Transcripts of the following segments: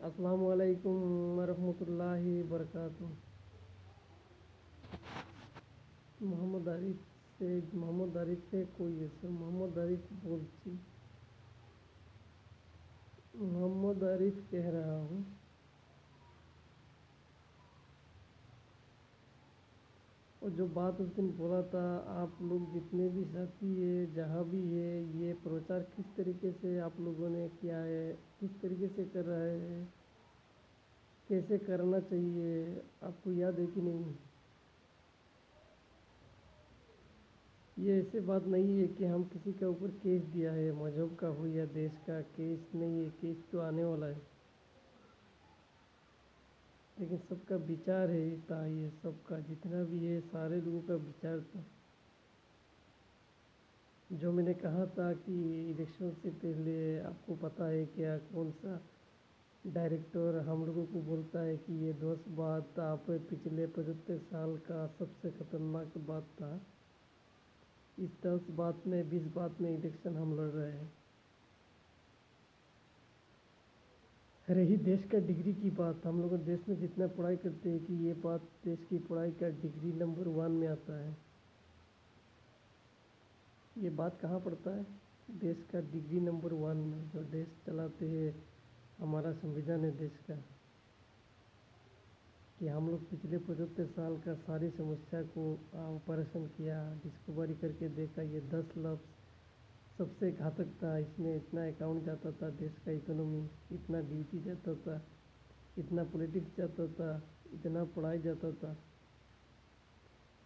अस्सलाम वालेकुम वरहमतुल्लाहि वबरकातुह। মোহাম্মদ আরিফ থেকে কই আছে? মোহাম্মদ आरिफ बोलছি। मोहम्मद आरिफ कह रहा हूँ। और जो बात उस दिन बोला था, आप लोग जितने भी साथी है जहाँ भी है, ये प्रचार किस तरीके से आप लोगों ने किया है, किस तरीके से कर रहे हैं, कैसे करना चाहिए, आपको याद है कि नहीं? ये ऐसे बात नहीं है कि हम किसी के ऊपर केस दिया है, मजहब का हो या देश का। केस नहीं है, केस तो आने वाला है, लेकिन सबका विचार है था, ये सबका जितना भी है सारे लोगों का विचार था। जो मैंने कहा था कि इलेक्शन से पहले आपको पता है क्या, कौन सा डायरेक्टर हम लोगों को बोलता है कि ये 10 बात आप पिछले 75 साल का सबसे ख़तरनाक बात था। इस 10 बात में 20 बात में इलेक्शन हम लड़ रहे हैं। रही देश का डिग्री की बात, हम लोग देश में जितना पढ़ाई करते हैं कि ये बात देश की पढ़ाई का डिग्री नंबर 1 में आता है। ये बात कहाँ पड़ता है? देश का डिग्री नंबर 1 में। जो देश चलाते हैं, हमारा संविधान है देश का, कि हम लोग पिछले 75 साल का सारी समस्या को ऑपरेशन किया, डिस्कवरी करके देखा। ये 10 लफ्ज़ सबसे घातक था। इसमें इतना अकाउंट जाता था, देश का इकोनॉमी, इतना ड्यूटी जाता था, इतना पॉलिटिक्स जाता था, इतना पढ़ाई जाता था।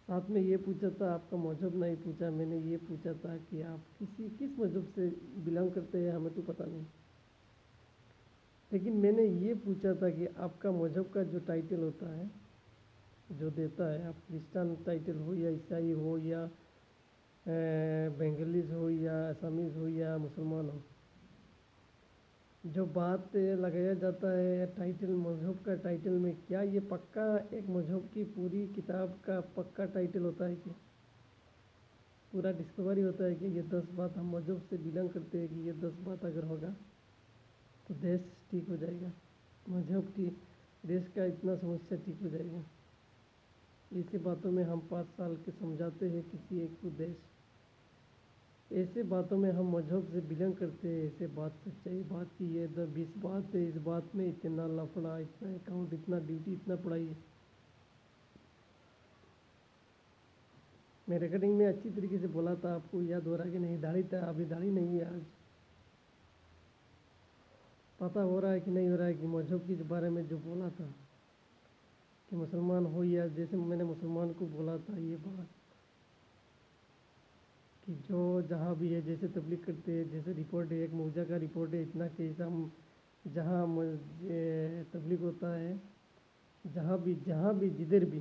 साथ में ये पूछा था, आपका मजहब नहीं पूछा, मैंने ये पूछा था कि आप किस मजहब से बिलोंग करते हैं, हमें तो पता नहीं। लेकिन मैंने ये पूछा था कि आपका मजहब का जो टाइटल होता है, जो देता है, आप क्रिश्चियन टाइटल हो या ईसाई हो या बंगालीज हो या असमीज़ हो या मुसलमान हो, जो बात लगाया जाता है टाइटल, मजहब का टाइटल में, क्या ये पक्का एक मजहब की पूरी किताब का पक्का टाइटल होता है कि पूरा डिस्कवरी होता है कि ये 10 बात हम मजहब से बिलोंग करते हैं, कि ये 10 बात अगर होगा तो देश ठीक हो जाएगा, मजहब की देश का इतना समस्या ठीक हो जाएगा। ऐसी बातों में हम 5 साल के समझाते हैं किसी एक को देश। ऐसे बातों में हम मजहब से बिलोंग करते हैं, ऐसे बात सच्चाई बात की ये 20 बात है, इस बात में इतना लफड़ा, इतना अकाउंट, इतना ड्यूटी, इतना पढ़ाई है। मैं रिकॉर्डिंग में अच्छी तरीके से बोला था, आपको याद हो रहा है कि नहीं? दाढ़ी था, अभी दाढ़ी नहीं है। आज पता हो रहा है कि नहीं हो रहा है कि मजहब के बारे में जो बोला था कि मुसलमान हो या, जैसे मैंने मुसलमान को बोला था ये बात कि जो जहाँ भी है, जैसे तबलीग करते हैं, जैसे रिपोर्ट है, एक मौजा का रिपोर्ट है, इतना केस हम जहाँ तबलीग होता है, जहाँ भी जिधर भी,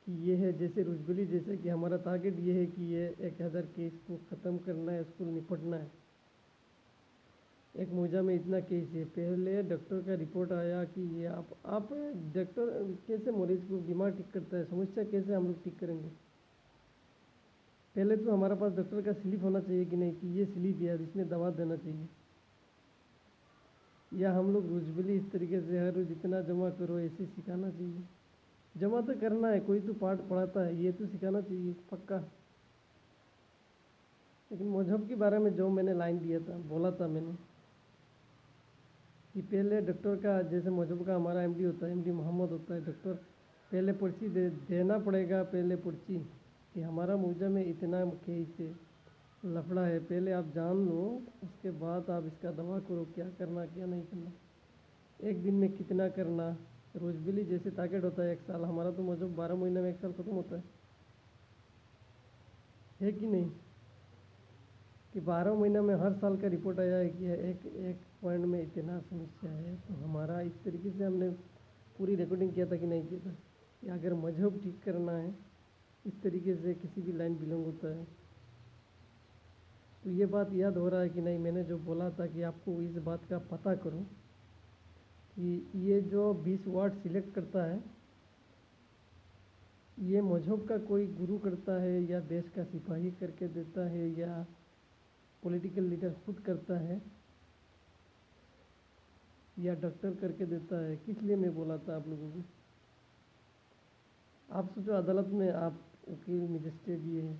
कि ये है जैसे रुजबली, जैसे कि हमारा टारगेट ये है कि ये 1000 केस को ख़त्म करना है, उसको निपटना है। एक मौजा में इतना केस है। पहले डॉक्टर का रिपोर्ट आया कि ये आप डॉक्टर कैसे मरीज़ को बीमार ठीक करता है, समस्या कैसे हम लोग ठीक करेंगे? पहले तो हमारे पास डॉक्टर का स्लिप होना चाहिए कि नहीं, कि ये स्लिप है, इसमें दवा देना चाहिए। या हम लोग रोजबली इस तरीके से हर रोज़ इतना जमा करो, ऐसे सिखाना चाहिए। जमा तो करना है, कोई तो पाठ पढ़ाता है, ये तो सिखाना चाहिए पक्का। लेकिन मजहब के बारे में जो मैंने लाइन दिया था, बोला था मैंने कि पहले डॉक्टर का, जैसे मजहब का हमारा एमडी होता है, एमडी मोहम्मद होता है, डॉक्टर पहले पर्ची देना पड़ेगा, पहले पर्ची कि हमारा मौजा में इतना केस है, लफड़ा है, पहले आप जान लो, उसके बाद आप इसका दवा करो, क्या करना क्या नहीं करना, एक दिन में कितना करना। रोजबली जैसे टारगेट होता है 1 साल, हमारा तो मजहब 12 महीने में 1 साल ख़त्म होता है कि नहीं? कि 12 महीने में हर साल का रिपोर्ट आया है कि एक एक पॉइंट में इतना समस्या है। तो हमारा इस तरीके से हमने पूरी रिकॉर्डिंग किया था कि नहीं किया था कि अगर मजहब ठीक करना है, इस तरीके से किसी भी लाइन बिलोंग होता है। तो ये बात याद हो रहा है कि नहीं? मैंने जो बोला था कि आपको इस बात का पता करो कि ये जो 20 वार्ड सिलेक्ट करता है, ये मजहब का कोई गुरु करता है या देश का सिपाही करके देता है या पॉलिटिकल लीडर खुद करता है? या डॉक्टर करके देता है। किस लिए मैं बोला था आप लोगों को? आप सोचो अदालत में आप वकील मजिस्ट्रेट ये है,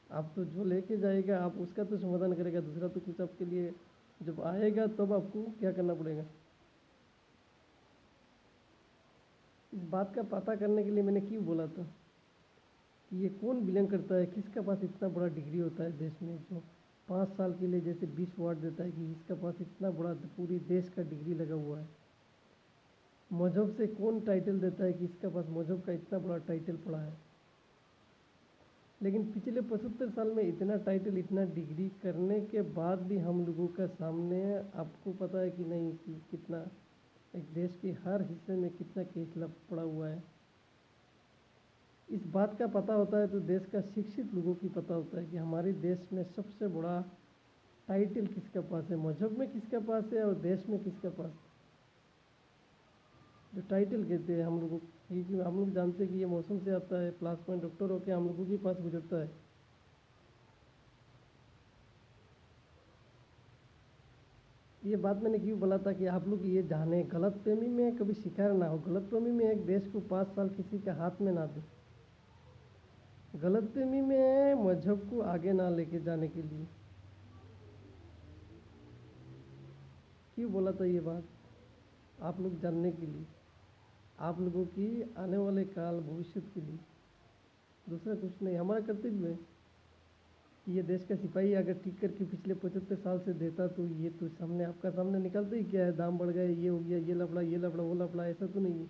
आप तो जो लेके जाएगा आप उसका तो समाधान करेगा, दूसरा तो कुछ आपके लिए जब आएगा तब आपको क्या करना पड़ेगा। इस बात का पता करने के लिए मैंने क्यों बोला था कि ये कौन बिलोंग करता है, किसका पास इतना बड़ा डिग्री होता है देश में, जो 5 साल के लिए जैसे 20 अवार्ड देता है कि इसका पास इतना बड़ा पूरी देश का डिग्री लगा हुआ है। मजहब से कौन टाइटल देता है कि इसका पास मजहब का इतना बड़ा टाइटल पड़ा है। लेकिन पिछले 75 साल में इतना टाइटल इतना डिग्री करने के बाद भी हम लोगों का सामने आपको पता है कि नहीं कि कितना एक देश के हर हिस्से में कितना केस पड़ा हुआ है। इस बात का पता होता है तो देश का शिक्षित लोगों की पता होता है कि हमारे देश में सबसे बड़ा टाइटल किसका पास है, मजहब में किसका पास है और देश में किसका पास है। जो टाइटल कहते हैं हम लोगों क्योंकि हम लोग जानते हैं कि ये मौसम से आता है, प्लस पॉइंट डॉक्टर होकर हम लोगों के पास गुजरता है। ये बात मैंने क्यों बोला था कि आप लोग ये जाने, गलतफहमी में कभी शिकार ना हो, गलतफहमी में एक देश को 5 साल किसी के हाथ में ना दे, गलतफहमी में मजहब को आगे ना लेके जाने के लिए। क्यों बोला था ये बात? आप लोग जानने के लिए, आप लोगों की आने वाले काल भविष्य के लिए, दूसरा कुछ नहीं। हमारा कर्तव्य है कि ये देश का सिपाही अगर ठीक करके पिछले 75 साल से देता तो ये तो सामने आपका सामने निकलता ही क्या है, दाम बढ़ गए, ये हो गया, ये लफड़ा वो लफड़ा, ऐसा तो नहीं है।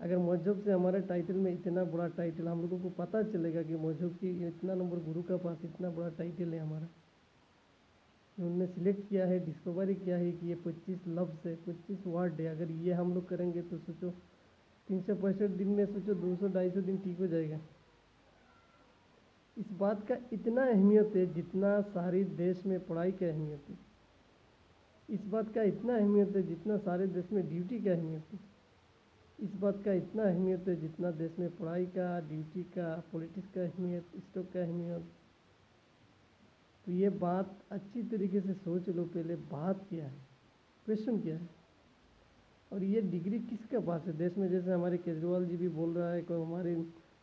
अगर मजहब से हमारे टाइटल में इतना बड़ा टाइटल हम लोगों को पता चलेगा कि मजहब की इतना नंबर गुरु का पास इतना बड़ा टाइटल है हमारा, उनने सिलेक्ट किया है, डिस्कवरी किया है कि ये 25 लफ्ज़ है, 25 वर्ड है। अगर ये हम लोग करेंगे तो सोचो 365 दिन में सोचो 200-250 दिन ठीक हो जाएगा। इस बात का इतना अहमियत है जितना सारे देश में पढ़ाई का अहमियत है। इस बात का इतना अहमियत है जितना सारे देश में ड्यूटी का अहमियत है। इस बात का इतना अहमियत है जितना देश में पढ़ाई का, ड्यूटी का, पॉलिटिक्स का अहमियत, स्टॉक का अहमियत। तो ये बात अच्छी तरीके से सोच लो, पहले बात क्या है, क्वेश्चन क्या है, और ये डिग्री किसका पास है देश में। जैसे हमारे केजरीवाल जी भी बोल रहा है, कोई हमारे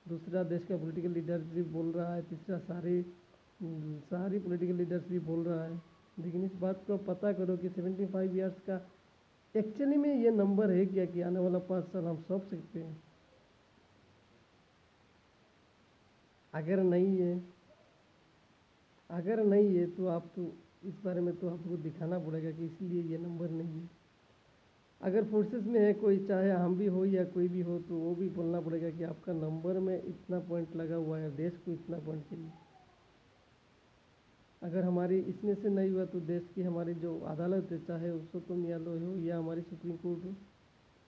दूसरा देश का पॉलिटिकल लीडर भी बोल रहा है, तीसरा सारी पॉलिटिकल लीडर्स भी बोल रहा है। लेकिन इस बात को पता करो कि 75 ईयर्स का एक्चुअली में ये नंबर है क्या कि आने वाला 5 साल हम सौंप सकते हैं। अगर नहीं है तो आप तो इस बारे में तो आपको दिखाना पड़ेगा कि इसलिए ये नंबर नहीं है। अगर फोर्सेस में है कोई, चाहे हम भी हो या कोई भी हो, तो वो भी बोलना पड़ेगा कि आपका नंबर में इतना पॉइंट लगा हुआ है, देश को इतना पॉइंट चाहिए। अगर हमारी इसमें से नहीं हुआ तो देश की हमारी जो अदालत है, चाहे उच्चतम न्यायालय हो या हमारी सुप्रीम कोर्ट हो,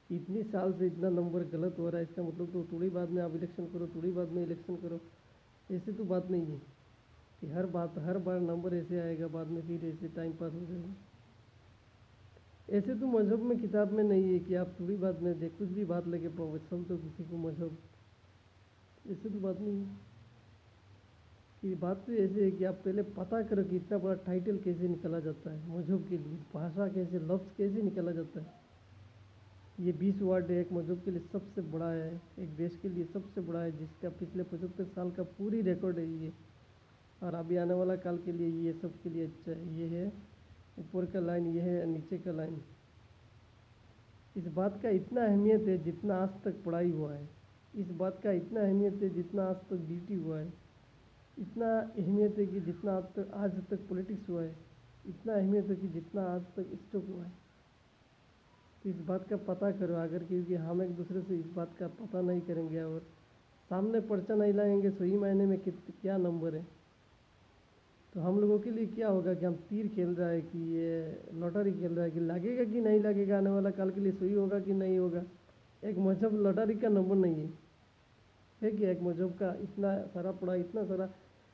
इतनी साल से इतना नंबर गलत हो रहा है, इसका मतलब तो थोड़ी बाद में आप इलेक्शन करो, थोड़ी बाद में इलेक्शन करो, ऐसे तो बात नहीं है कि हर बार नंबर ऐसे आएगा, बाद में फिर ऐसे टाइम पास हो जाएगा। ऐसे तो मजहब में किताब में नहीं है कि आप थोड़ी बात में कुछ भी बात लेके समझो तो किसी को मजहब, ऐसे तो बात नहीं है। कि बात तो ऐसे है कि आप पहले पता करो कि इतना बड़ा टाइटल कैसे निकाला जाता है मजहब के लिए, भाषा कैसे, लफ्ज़ कैसे निकाला जाता है। ये 20 वर्ड है, एक मजहब के लिए सबसे बड़ा है, एक देश के लिए सबसे बड़ा है, जिसका पिछले 75 साल का पूरी रिकॉर्ड है ये, और अभी आने वाला काल के लिए ये सबके लिए अच्छा है। ये है ऊपर का लाइन, ये है नीचे का लाइन। इस बात का इतना अहमियत है जितना आज तक पढ़ाई हुआ है, इस बात का इतना अहमियत है जितना आज तक ड्यूटी हुआ है, इतना अहमियत है कि जितना आज तक पॉलिटिक्स हुआ है, इतना अहमियत है कि जितना आज तक स्टॉक हुआ है। तो इस बात का पता करो। अगर क्योंकि हम एक दूसरे से इस बात का पता नहीं करेंगे और सामने पर्चा नहीं लाएंगे सही मायने में क्या नंबर है, तो हम लोगों के लिए क्या होगा कि हम तीर खेल रहा है कि ये लॉटरी खेल रहा है कि लगेगा कि नहीं लगेगा, आने वाला काल के लिए सही होगा कि नहीं होगा। एक मजहब लॉटरी का नंबर नहीं है कि एक मजहब का इतना सारा पढ़ा, इतना सारा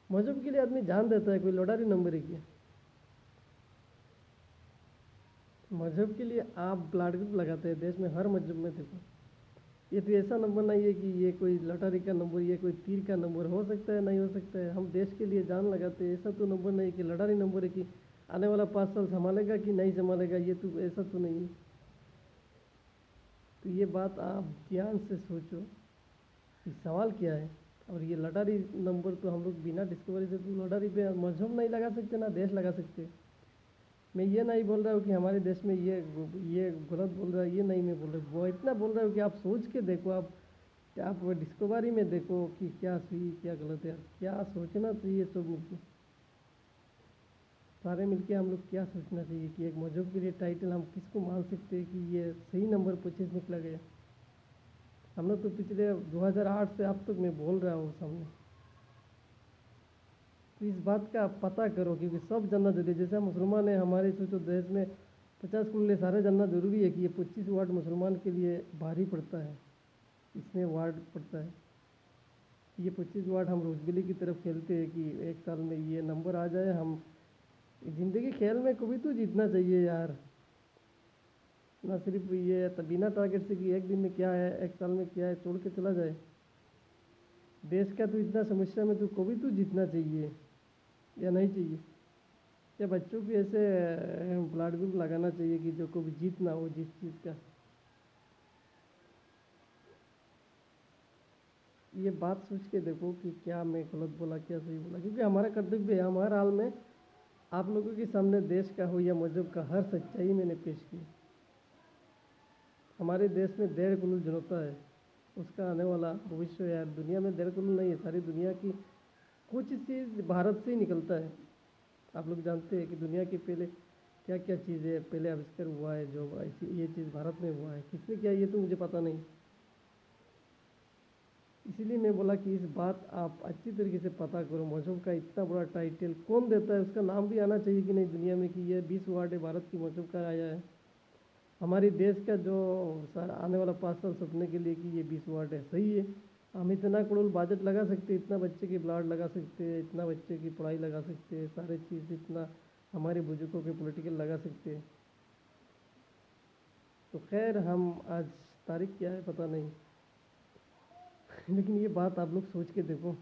मजहब के लिए आदमी जान देता है, कोई लॉटरी नंबर है क्या। मजहब के लिए आप ब्लड ग्रुप लगाते हैं देश में हर मजहब में। देखो ये तो ऐसा नंबर नहीं है कि ये कोई लॉटरी का नंबर, ये कोई तीर का नंबर हो सकता है, नहीं हो सकता है। हम देश के लिए जान लगाते हैं, ऐसा तो नंबर नहीं कि लॉटरी नंबर है कि आने वाला 5 साल संभालेगा कि नहीं संभालेगा, ये तो ऐसा तो नहीं है। तो ये बात आप ध्यान से सोचो कि सवाल क्या है। और ये लटारी नंबर तो हम लोग बिना डिस्कवरी से तो लटारी पे मजहब नहीं लगा सकते ना देश लगा सकते। मैं ये नहीं बोल रहा हूँ कि हमारे देश में ये गलत बोल रहा है, ये नहीं मैं बोल रहा हूँ। वो इतना बोल रहा हूँ कि आप सोच के देखो, आप डिस्कवरी में देखो कि क्या सही क्या गलत है, क्या सोचना चाहिए सब मिलके, सारे मिलके हम लोग क्या सोचना चाहिए कि एक मजहब के लिए टाइटल हम किसको मान सकते हैं कि ये सही नंबर 25 निकला गया। हमने तो पिछले 2008 से अब तक मैं बोल रहा हूँ सामने। तो इस बात का आप पता करो क्योंकि सब जानना जरूरी है। जैसे मुसलमान है हमारे सोचो देश में 50 कुल्ले सारे जानना जरूरी है कि ये 25 वार्ड मुसलमान के लिए भारी पड़ता है, इसमें वार्ड पड़ता है। ये 25 वार्ड हम रोजबिली की तरफ खेलते हैं कि एक साल में ये नंबर आ जाए। हम ज़िंदगी खेल में कभी तो जीतना चाहिए यार, ना सिर्फ ये बिना टारगेट से कि एक दिन में क्या है एक साल में क्या है छोड़ के चला जाए। देश का तो इतना समस्या में तो कभी तो जीतना चाहिए या नहीं चाहिए। या बच्चों को ऐसे ब्लड ग्रुप लगाना चाहिए कि जो कभी जीत ना हो जिस चीज़ का। ये बात सोच के देखो कि क्या मैं गलत बोला क्या सही बोला, क्योंकि हमारा कर्तव्य है हमारे हाल में आप लोगों के सामने देश का हो या मजहब का हर सच्चाई मैंने पेश की। हमारे देश में 1.5 करोड़ जनता है, उसका आने वाला भविष्य यार दुनिया में 1.5 करोड़ नहीं है, सारी दुनिया की कुछ चीज़ भारत से ही निकलता है। आप लोग जानते हैं कि दुनिया की पहले क्या क्या चीज़ें पहले आविष्कार हुआ है, जो ऐसी ये चीज़ भारत में हुआ है, किसने किया ये तो मुझे पता नहीं। इसीलिए मैं बोला कि इस बात आप अच्छी तरीके से पता करो। मजहब का इतना बड़ा टाइटल कौन देता है, उसका नाम भी आना चाहिए कि नहीं दुनिया में कि ये 20 वार्ड है भारत की मजहब का आया है। हमारे देश का जो आने वाला 5 साल सपने के लिए कि ये 20 वार्ड है सही है। हम इतना करोड़ बजट लगा सकते हैं, इतना बच्चे की ब्लड लगा सकते हैं, इतना बच्चे की पढ़ाई लगा सकते हैं, सारे चीज़ इतना हमारे बुजुर्गों के पॉलिटिकल लगा सकते हैं। तो खैर हम आज तारीख क्या है पता नहीं लेकिन ये बात आप लोग सोच के देखो।